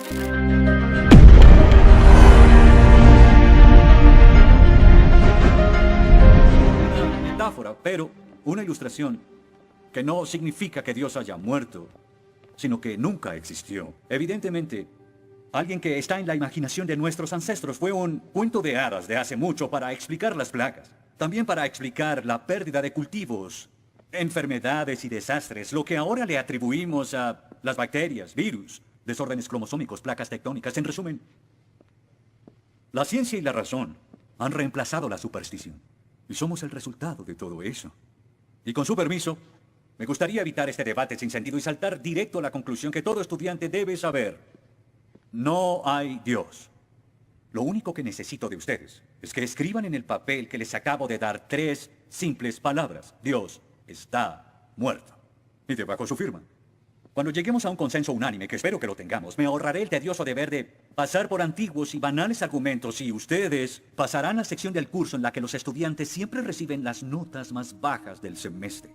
Una metáfora, pero una ilustración que no significa que Dios haya muerto, sino que nunca existió. Evidentemente, alguien que está en la imaginación de nuestros ancestros fue un cuento de hadas de hace mucho para explicar las plagas. También para explicar la pérdida de cultivos, enfermedades y desastres, lo que ahora le atribuimos a las bacterias, virus, desórdenes cromosómicos, placas tectónicas. En resumen, la ciencia y la razón han reemplazado la superstición. Y somos el resultado de todo eso. Y con su permiso, me gustaría evitar este debate sin sentido y saltar directo a la conclusión que todo estudiante debe saber. No hay Dios. Lo único que necesito de ustedes es que escriban en el papel que les acabo de dar 3 simples palabras. Dios está muerto. Y debajo su firma. Cuando lleguemos a un consenso unánime, que espero que lo tengamos, me ahorraré el tedioso deber de pasar por antiguos y banales argumentos y ustedes pasarán a la sección del curso en la que los estudiantes siempre reciben las notas más bajas del semestre.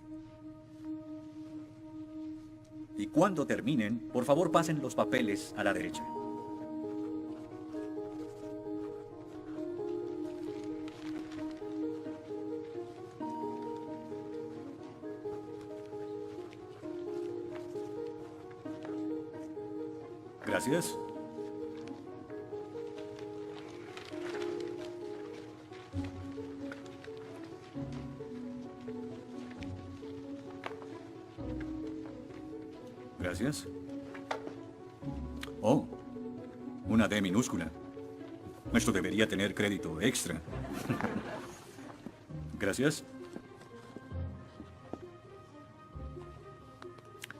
Y cuando terminen, por favor pasen los papeles a la derecha. Gracias. Gracias. Oh, una D minúscula. Esto debería tener crédito extra. Gracias.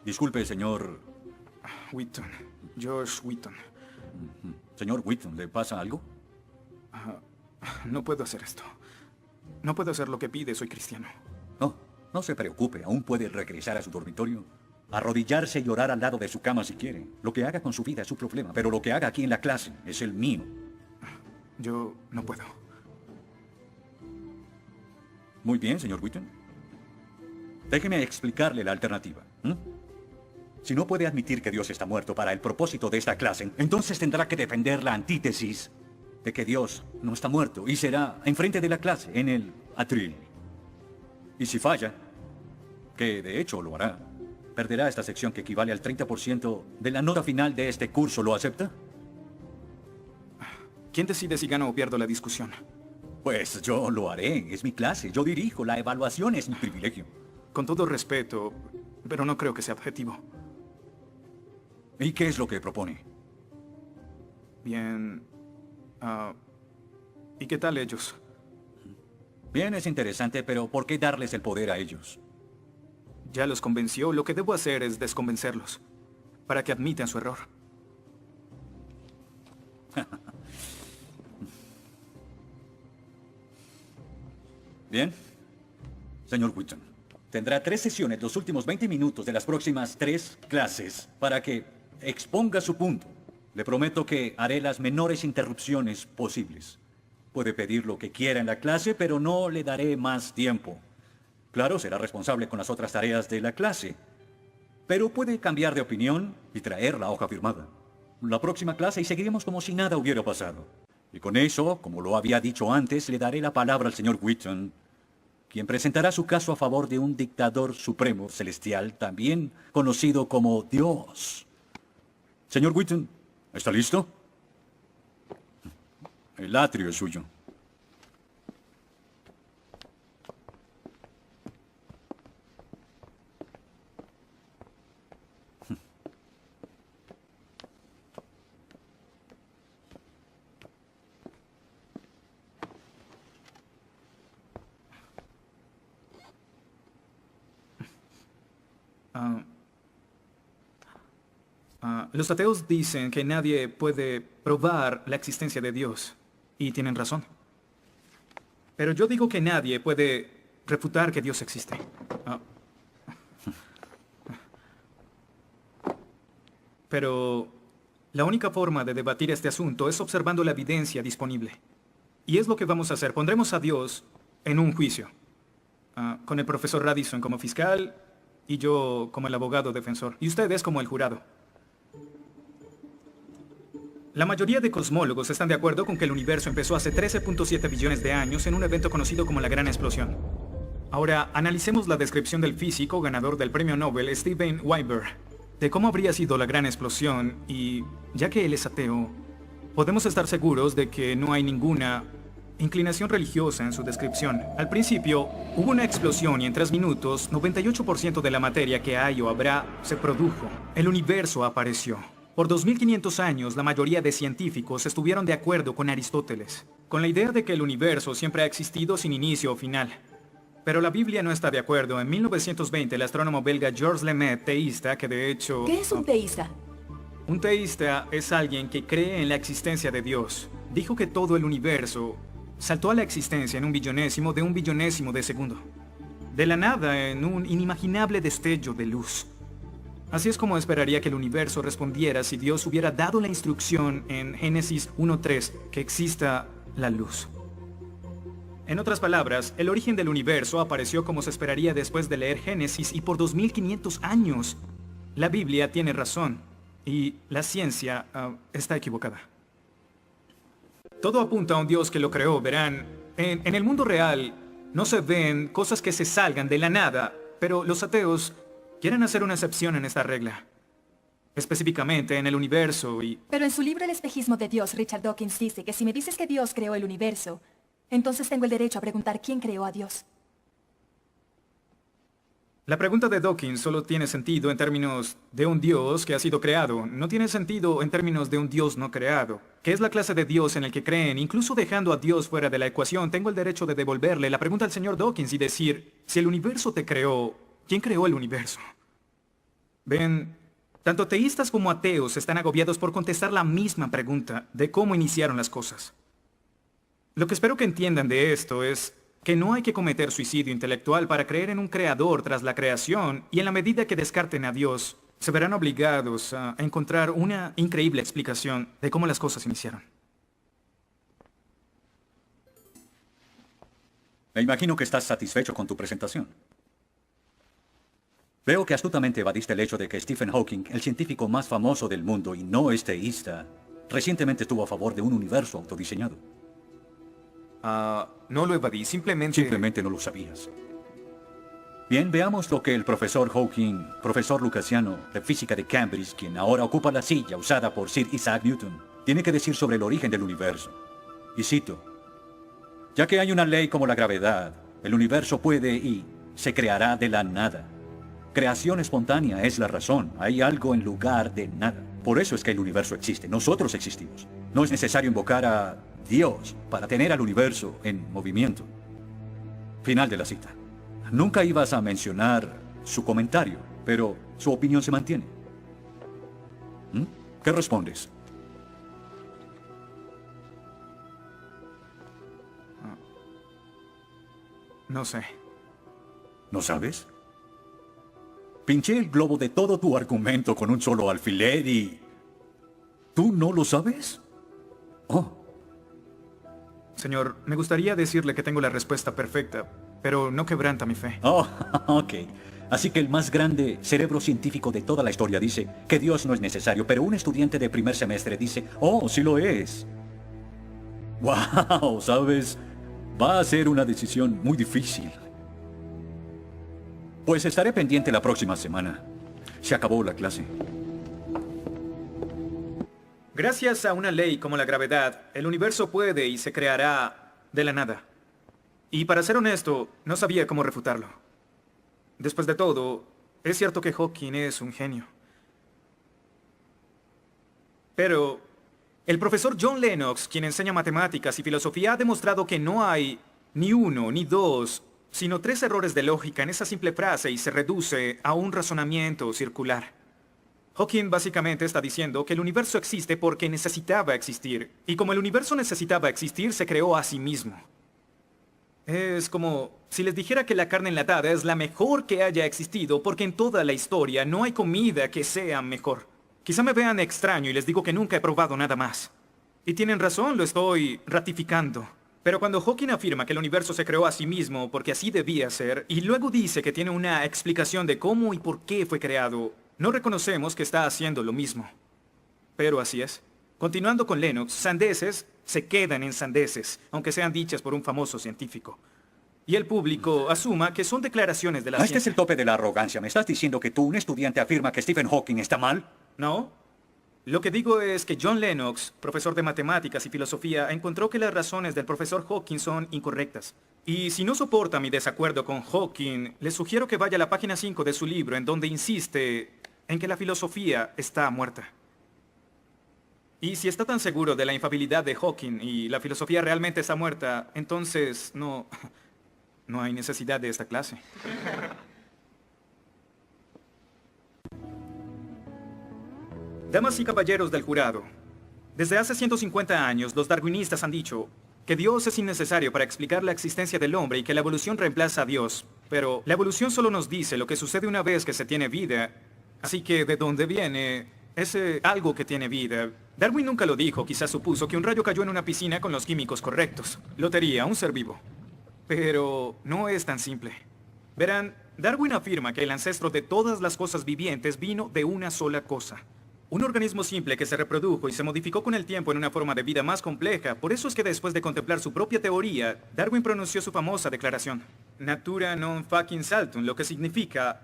Disculpe, señor Wheaton. Josh Wheaton. Señor Wheaton, ¿le pasa algo? No puedo hacer esto. No puedo hacer lo que pide, soy cristiano. No, no se preocupe, aún puede regresar a su dormitorio, arrodillarse y llorar al lado de su cama si quiere. Lo que haga con su vida es su problema, pero lo que haga aquí en la clase es el mío. Yo no puedo. Muy bien, señor Wheaton. Déjeme explicarle la alternativa. Si no puede admitir que Dios está muerto para el propósito de esta clase, entonces tendrá que defender la antítesis de que Dios no está muerto y será enfrente de la clase, en el atril. Y si falla, que de hecho lo hará, perderá esta sección que equivale al 30% de la nota final de este curso. ¿Lo acepta? ¿Quién decide si gano o pierdo la discusión? Pues yo lo haré, es mi clase, yo dirijo, la evaluación es mi privilegio. Con todo respeto, pero no creo que sea objetivo. ¿Y qué es lo que propone? Bien... ¿y qué tal ellos? Bien, es interesante, pero ¿por qué darles el poder a ellos? Ya los convenció, lo que debo hacer es desconvencerlos, para que admitan su error. Bien. Señor Wheaton, tendrá 3 sesiones los últimos 20 minutos de las próximas 3 clases para que exponga su punto. Le prometo que haré las menores interrupciones posibles. Puede pedir lo que quiera en la clase, pero no le daré más tiempo. Claro, será responsable con las otras tareas de la clase, pero puede cambiar de opinión y traer la hoja firmada. La próxima clase y seguiremos como si nada hubiera pasado. Y con eso, como lo había dicho antes, le daré la palabra al señor Wheaton, quien presentará su caso a favor de un dictador supremo celestial, también conocido como Dios. Señor Wheaton, ¿está listo? El atrio es suyo. Los ateos dicen que nadie puede probar la existencia de Dios, y tienen razón. Pero yo digo que nadie puede refutar que Dios existe. Pero la única forma de debatir este asunto es observando la evidencia disponible. Y es lo que vamos a hacer. Pondremos a Dios en un juicio, con el profesor Radisson como fiscal y yo como el abogado defensor, y ustedes como el jurado. La mayoría de cosmólogos están de acuerdo con que el universo empezó hace 13.7 billones de años en un evento conocido como la Gran Explosión. Ahora, analicemos la descripción del físico ganador del premio Nobel Steven Weinberg de cómo habría sido la Gran Explosión y, ya que él es ateo, podemos estar seguros de que no hay ninguna inclinación religiosa en su descripción. Al principio, hubo una explosión y en 3 minutos, 98% de la materia que hay o habrá se produjo. El universo apareció. Por 2500 años, la mayoría de científicos estuvieron de acuerdo con Aristóteles, con la idea de que el universo siempre ha existido sin inicio o final. Pero la Biblia no está de acuerdo. En 1920, el astrónomo belga Georges Lemaitre, teísta, que de hecho... ¿Qué es un teísta? Un teísta es alguien que cree en la existencia de Dios. Dijo que todo el universo saltó a la existencia en un billonésimo de segundo. De la nada, en un inimaginable destello de luz. Así es como esperaría que el universo respondiera si Dios hubiera dado la instrucción en Génesis 1:3 que exista la luz. En otras palabras, el origen del universo apareció como se esperaría después de leer Génesis y por 2500 años. La Biblia tiene razón y la ciencia está equivocada. Todo apunta a un Dios que lo creó, verán. En el mundo real no se ven cosas que se salgan de la nada, pero los ateos quieren hacer una excepción en esta regla. Específicamente en el universo y... Pero en su libro El espejismo de Dios, Richard Dawkins dice que si me dices que Dios creó el universo, entonces tengo el derecho a preguntar quién creó a Dios. La pregunta de Dawkins solo tiene sentido en términos de un Dios que ha sido creado. No tiene sentido en términos de un Dios no creado. ¿Qué es la clase de Dios en el que creen? Incluso dejando a Dios fuera de la ecuación, tengo el derecho de devolverle la pregunta al señor Dawkins y decir, si el universo te creó, ¿quién creó el universo? Ven, tanto teístas como ateos están agobiados por contestar la misma pregunta de cómo iniciaron las cosas. Lo que espero que entiendan de esto es que no hay que cometer suicidio intelectual para creer en un creador tras la creación, y en la medida que descarten a Dios, se verán obligados a encontrar una increíble explicación de cómo las cosas iniciaron. Me imagino que estás satisfecho con tu presentación. Veo que astutamente evadiste el hecho de que Stephen Hawking, el científico más famoso del mundo y no es teísta, recientemente estuvo a favor de un universo autodiseñado. No lo evadí, Simplemente no lo sabías. Bien, veamos lo que el profesor Hawking, profesor lucasiano de física de Cambridge, quien ahora ocupa la silla usada por Sir Isaac Newton, tiene que decir sobre el origen del universo. Y cito, ya que hay una ley como la gravedad, el universo puede y se creará de la nada. Creación espontánea es la razón, hay algo en lugar de nada. Por eso es que el universo existe, nosotros existimos. No es necesario invocar a Dios para tener al universo en movimiento. Final de la cita. Nunca ibas a mencionar su comentario, pero su opinión se mantiene. ¿Qué respondes? No sé. ¿No sabes? Pinché el globo de todo tu argumento con un solo alfiler y... ¿tú no lo sabes? Oh. Señor, me gustaría decirle que tengo la respuesta perfecta, pero no quebranta mi fe. Oh, ok. Así que el más grande cerebro científico de toda la historia dice que Dios no es necesario, pero un estudiante de primer semestre dice, oh, sí lo es. Wow, ¿sabes? Va a ser una decisión muy difícil. Pues estaré pendiente la próxima semana. Se acabó la clase. Gracias a una ley como la gravedad, el universo puede y se creará de la nada. Y para ser honesto, no sabía cómo refutarlo. Después de todo, es cierto que Hawking es un genio. Pero el profesor John Lennox, quien enseña matemáticas y filosofía, ha demostrado que no hay ni uno, ni dos, sino 3 errores de lógica en esa simple frase y se reduce a un razonamiento circular. Hawking básicamente está diciendo que el universo existe porque necesitaba existir, y como el universo necesitaba existir, se creó a sí mismo. Es como si les dijera que la carne enlatada es la mejor que haya existido porque en toda la historia no hay comida que sea mejor. Quizá me vean extraño y les digo que nunca he probado nada más. Y tienen razón, lo estoy ratificando. Pero cuando Hawking afirma que el universo se creó a sí mismo porque así debía ser, y luego dice que tiene una explicación de cómo y por qué fue creado, no reconocemos que está haciendo lo mismo. Pero así es. Continuando con Lennox, sandeces se quedan en sandeces, aunque sean dichas por un famoso científico. Y el público asuma que son declaraciones de la Este es ciencia. el tope de la arrogancia. ¿Me estás diciendo que tú, un estudiante, afirma que Stephen Hawking está mal? ¿No? Lo que digo es que John Lennox, profesor de matemáticas y filosofía, encontró que las razones del profesor Hawking son incorrectas. Y si no soporta mi desacuerdo con Hawking, le sugiero que vaya a la página 5 de su libro, en donde insiste en que la filosofía está muerta. Y si está tan seguro de la infalibilidad de Hawking y la filosofía realmente está muerta, entonces no hay necesidad de esta clase. Damas y caballeros del jurado, desde hace 150 años los darwinistas han dicho que Dios es innecesario para explicar la existencia del hombre y que la evolución reemplaza a Dios. Pero la evolución solo nos dice lo que sucede una vez que se tiene vida. Así que, ¿de dónde viene ese algo que tiene vida? Darwin nunca lo dijo, quizás supuso que un rayo cayó en una piscina con los químicos correctos. Lotería, un ser vivo. Pero no es tan simple. Verán, Darwin afirma que el ancestro de todas las cosas vivientes vino de una sola cosa. Un organismo simple que se reprodujo y se modificó con el tiempo en una forma de vida más compleja. Por eso es que después de contemplar su propia teoría, Darwin pronunció su famosa declaración: Natura non fucking saltum, lo que significa: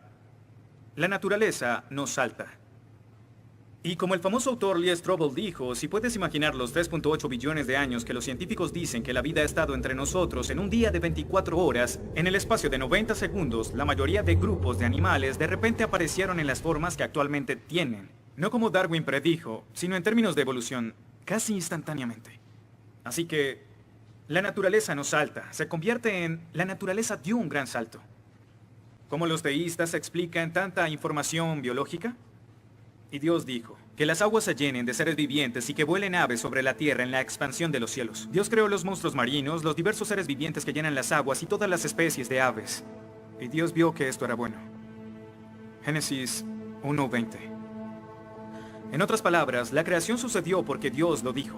la naturaleza no salta. Y como el famoso autor Lee Strobel dijo, si puedes imaginar los 3.8 billones de años que los científicos dicen que la vida ha estado entre nosotros en un día de 24 horas, en el espacio de 90 segundos, la mayoría de grupos de animales de repente aparecieron en las formas que actualmente tienen. No como Darwin predijo, sino en términos de evolución, casi instantáneamente. Así que, la naturaleza no salta, se convierte en la naturaleza dio un gran salto. ¿Cómo los teístas explican tanta información biológica? Y Dios dijo, que las aguas se llenen de seres vivientes y que vuelen aves sobre la tierra en la expansión de los cielos. Dios creó los monstruos marinos, los diversos seres vivientes que llenan las aguas y todas las especies de aves. Y Dios vio que esto era bueno. Génesis 1:20. En otras palabras, la creación sucedió porque Dios lo dijo.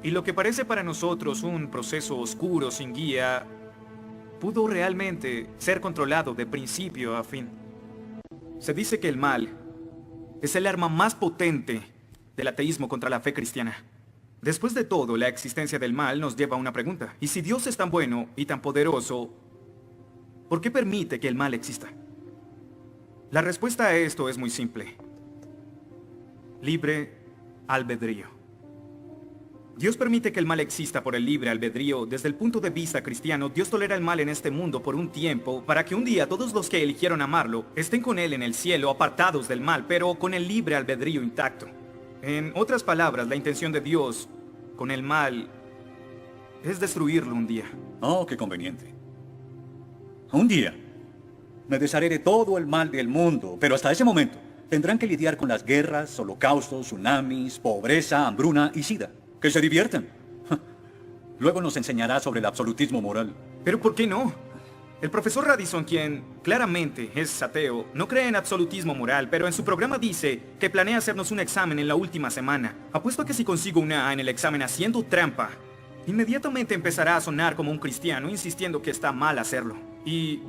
Y lo que parece para nosotros un proceso oscuro sin guía, pudo realmente ser controlado de principio a fin. Se dice que el mal es el arma más potente del ateísmo contra la fe cristiana. Después de todo, la existencia del mal nos lleva a una pregunta. ¿Y si Dios es tan bueno y tan poderoso, por qué permite que el mal exista? La respuesta a esto es muy simple. Libre albedrío. Dios permite que el mal exista por el libre albedrío. Desde el punto de vista cristiano, Dios tolera el mal en este mundo por un tiempo, para que un día todos los que eligieron amarlo estén con Él en el cielo, apartados del mal, pero con el libre albedrío intacto. En otras palabras, la intención de Dios con el mal es destruirlo un día. Oh, qué conveniente. Un día me desharé de todo el mal del mundo, pero hasta ese momento tendrán que lidiar con las guerras, holocaustos, tsunamis, pobreza, hambruna y sida. Que se diviertan. Luego nos enseñará sobre el absolutismo moral. ¿Pero por qué no? El profesor Radisson, quien claramente es ateo, no cree en absolutismo moral, pero en su programa dice que planea hacernos un examen en la última semana. Apuesto a que si consigo una A en el examen haciendo trampa, inmediatamente empezará a sonar como un cristiano, insistiendo que está mal hacerlo. ¿Y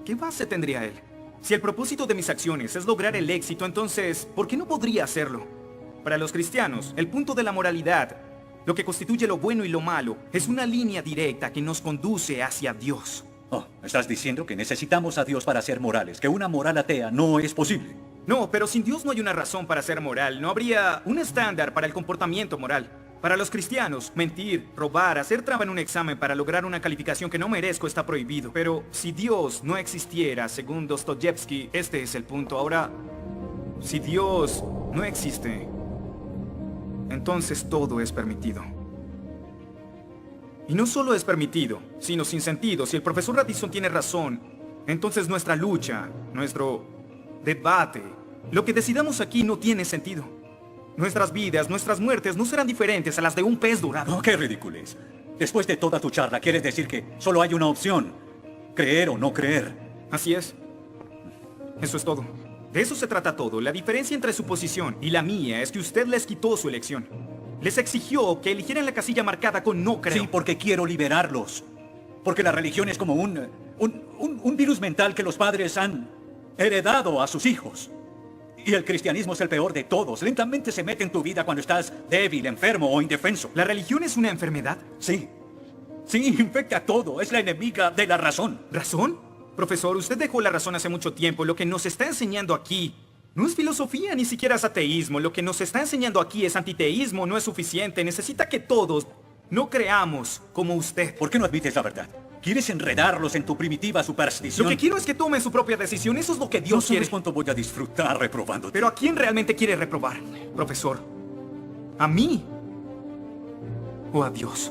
qué base tendría él? Si el propósito de mis acciones es lograr el éxito, entonces, ¿por qué no podría hacerlo? Para los cristianos, el punto de la moralidad, lo que constituye lo bueno y lo malo, es una línea directa que nos conduce hacia Dios. Oh, ¿estás diciendo que necesitamos a Dios para ser morales? ¿Que una moral atea no es posible? No, pero sin Dios no hay una razón para ser moral. No habría un estándar para el comportamiento moral. Para los cristianos, mentir, robar, hacer trampa en un examen para lograr una calificación que no merezco está prohibido. Pero si Dios no existiera, según Dostoyevsky, este es el punto. Ahora, si Dios no existe, entonces todo es permitido. Y no solo es permitido, sino sin sentido. Si el profesor Radisson tiene razón, entonces nuestra lucha, nuestro debate, lo que decidamos aquí no tiene sentido. Nuestras vidas, nuestras muertes no serán diferentes a las de un pez dorado. Oh, qué ridiculez. Después de toda tu charla, ¿quieres decir que solo hay una opción? Creer o no creer. Así es. Eso es todo. De eso se trata todo. La diferencia entre su posición y la mía es que usted les quitó su elección. Les exigió que eligieran la casilla marcada con no creo. Sí, porque quiero liberarlos. Porque la religión es como un virus mental que los padres han heredado a sus hijos. Y el cristianismo es el peor de todos. Lentamente se mete en tu vida cuando estás débil, enfermo o indefenso. ¿La religión es una enfermedad? Sí. Sí, infecta todo. Es la enemiga de la razón. ¿Razón? Profesor, usted dejó la razón hace mucho tiempo. Lo que nos está enseñando aquí no es filosofía, ni siquiera es ateísmo. Lo que nos está enseñando aquí es antiteísmo, no es suficiente. Necesita que todos no creamos como usted. ¿Por qué no admites la verdad? ¿Quieres enredarlos en tu primitiva superstición? Lo que quiero es que tome su propia decisión. Eso es lo que Dios No quiere. sabes cuánto voy a disfrutar reprobándote. Pero ¿a quién realmente quiere reprobar, profesor? ¿A mí? ¿O a Dios?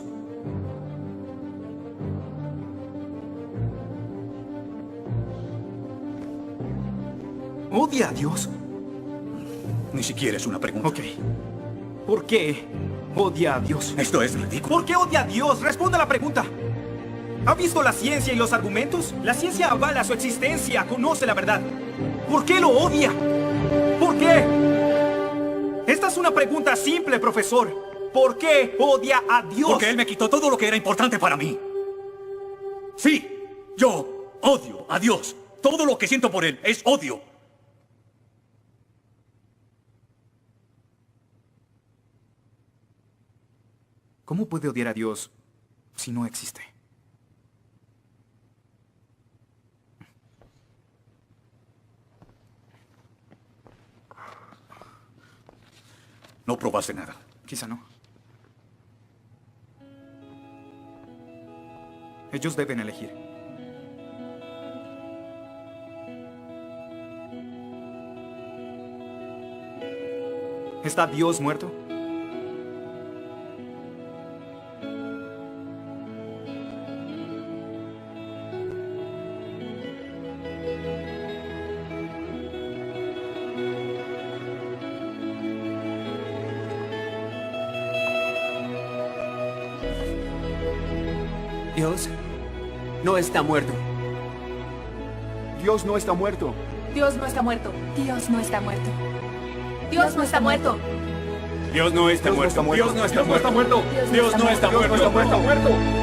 ¿Odia a Dios? Ni siquiera es una pregunta. Ok. ¿Por qué odia a Dios? Esto es ridículo. ¿Por qué odia a Dios? Responda la pregunta. ¿Ha visto la ciencia y los argumentos? La ciencia avala su existencia, conoce la verdad. ¿Por qué lo odia? ¿Por qué? Esta es una pregunta simple, profesor. ¿Por qué odia a Dios? Porque Él me quitó todo lo que era importante para mí. Sí, yo odio a Dios. Todo lo que siento por Él es odio. ¿Cómo puede odiar a Dios si no existe? No probaste nada. Quizá no. Ellos deben elegir. ¿Está Dios muerto? Dios no está muerto. Dios no está muerto. Dios no está muerto. Dios no está muerto. Dios no está muerto. Dios no está muerto. Dios no está muerto. Dios no está muerto. Dios no está muerto.